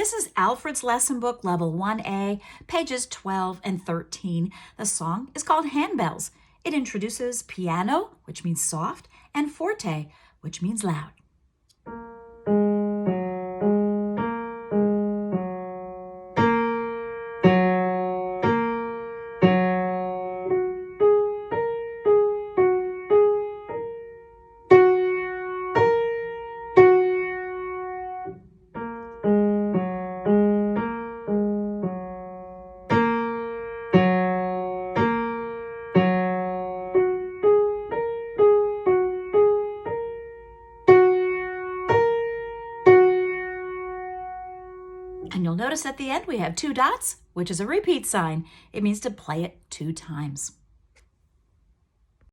This is Alfred's lesson book, level 1A, pages 12 and 13. The song is called Handbells. It introduces piano, which means soft, and forte, which means loud. And you'll notice at the end we have 2 dots, which is a repeat sign. It means to play it 2 times.